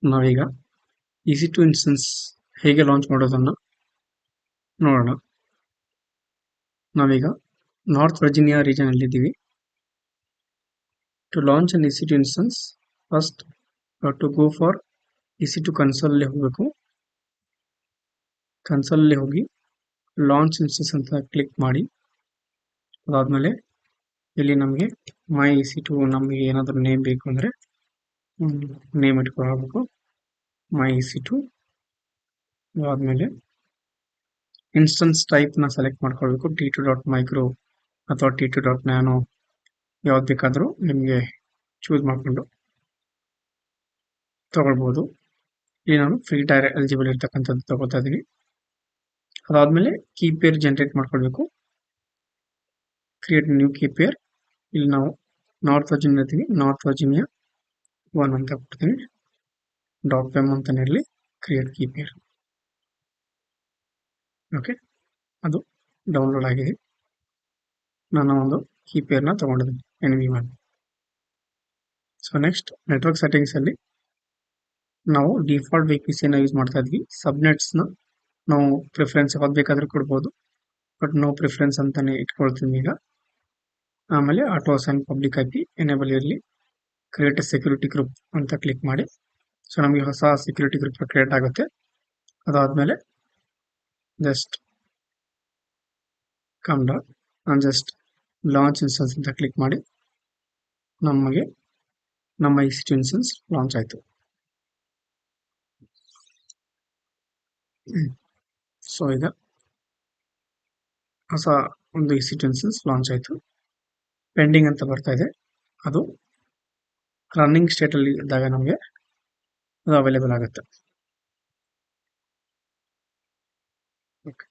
ನಾವೀಗ EC2 instance ಹೇಗೆ launch ಮಾಡೋದನ್ನು ನೋಡೋಣ. ನಾವೀಗ ನಾರ್ತ್ ವರ್ಜಿನಿಯಾ ರೀಜನ್ ಅಲ್ಲಿ ಇದ್ದೀವಿ. To launch an EC2 instance first to go for EC2 console ಅಲ್ಲಿ ಹೋಗಬೇಕು. ಕನ್ಸೋಲ್ ಅಲ್ಲಿ ಹೋಗಿ ಲಾಂಚ್ ಇನ್ಸ್ಟೆನ್ಸ್ ಅಂತ ಕ್ಲಿಕ್ ಮಾಡಿ, ಅದಾದ್ಮೇಲೆ ಇಲ್ಲಿ ನಮಗೆ ಮೈ EC2 ನಮಗೆ ಏನಾದರೂ ನೇಮ್ ಬೇಕು ಅಂದರೆ ನೇಮ್ ಇಟ್ಕೊಳ್ಬೇಕು, ಮೈ EC2. ಅದಾದ್ಮೇಲೆ ಇನ್ಸ್ಟೆನ್ಸ್ ಟೈಪ್ನ ಸೆಲೆಕ್ಟ್ ಮಾಡ್ಕೊಳ್ಬೇಕು, T2.micro ಅಥವಾ T2.nano ಯಾವ್ದು ಬೇಕಾದರೂ ನಿಮಗೆ ಚೂಸ್ ಮಾಡಿಕೊಂಡು ತಗೊಳ್ಬೋದು. ಇಲ್ಲಿ ನಾನು ಫ್ರೀ ಟೈರ್ ಎಲಿಜಿಬಲ್ ಇರ್ತಕ್ಕಂಥದ್ದು ತಗೋತಾ ಇದ್ದೀನಿ. ಅದಾದ್ಮೇಲೆ ಕೀ ಪೇರ್ ಜನರೇಟ್ ಮಾಡ್ಕೊಳ್ಬೇಕು, ಕ್ರಿಯೇಟ್ ನ್ಯೂ ಕೀ ಪೇರ್. ಇಲ್ಲಿ ನಾವು ನಾರ್ತ್ ವರ್ಜಿನಿಯಾ ಇರ್ತೀವಿ, ನಾರ್ತ್ ವರ್ಜಿನಿಯಾ 1 ಅಂತ ಕೊಡ್ತೀನಿ, .pem ಅಂತಾನೆ ಇರಲಿ, ಕ್ರಿಯೇಟ್ ಕೀ ಪೇರ್. ಓಕೆ, ಅದು ಡೌನ್ಲೋಡ್ ಆಗಿದೆ. ನಾನು ಒಂದು ಕೀ ಪೇರ್ನ ತಗೊಂಡಿದ್ದೀನಿ NV1. So next network settings ಅಲ್ಲಿ ನಾವು ಡಿಫಾಲ್ಟ್ VPCನ ಯೂಸ್ ಮಾಡ್ತಾ ಇದ್ವಿ. ಸಬ್ನೆಟ್ಸ್ನ ನಾವು ಪ್ರಿಫರೆನ್ಸ್ ಯಾವ್ದು ಬೇಕಾದರೂ ಕೊಡ್ಬೋದು, ಬಟ್ ನೋ ಪ್ರಿಫರೆನ್ಸ್ ಅಂತಾನೆ ಇಟ್ಕೊಳ್ತೀನಿ ಈಗ. ಆಮೇಲೆ auto assign public IP enable ಇರಲಿ, ಕ್ರಿಯೇಟ್ ಸೆಕ್ಯೂರಿಟಿ ಗ್ರೂಪ್ ಅಂತ ಕ್ಲಿಕ್ ಮಾಡಿ. ಸೊ ನಮಗೆ ಹೊಸ ಸೆಕ್ಯೂರಿಟಿ ಗ್ರೂಪ್ ಕ್ರಿಯೇಟ್ ಆಗುತ್ತೆ. ಅದಾದ್ಮೇಲೆ ಜಸ್ಟ್ ಕಮ್ ಡೌನ್ ನಾನು ಜಸ್ಟ್ ಲಾಂಚ್ ಇನ್ಸ್ಟೆನ್ಸ್ ಅಂತ ಕ್ಲಿಕ್ ಮಾಡಿ ನಮಗೆ ನಮ್ಮ EC2 ಇನ್ಸ್ಟೆನ್ಸ್ ಲಾಂಚ್ ಆಯಿತು. ಸೊ ಈಗ ಹೊಸ ಒಂದು EC2 ಇನ್ಸ್ಟೆನ್ಸ್ ಲಾಂಚ್ ಆಯಿತು. ಪೆಂಡಿಂಗ್ ಅಂತ ಬರ್ತಾ ಇದೆ, ಅದು ರನ್ನಿಂಗ್ ಸ್ಟೇಟ್ ಅಲ್ಲಿ ಇದ್ದಾಗ ನಮಗೆ ಅದು ಅವೈಲೇಬಲ್ ಆಗುತ್ತೆ. ಓಕೆ.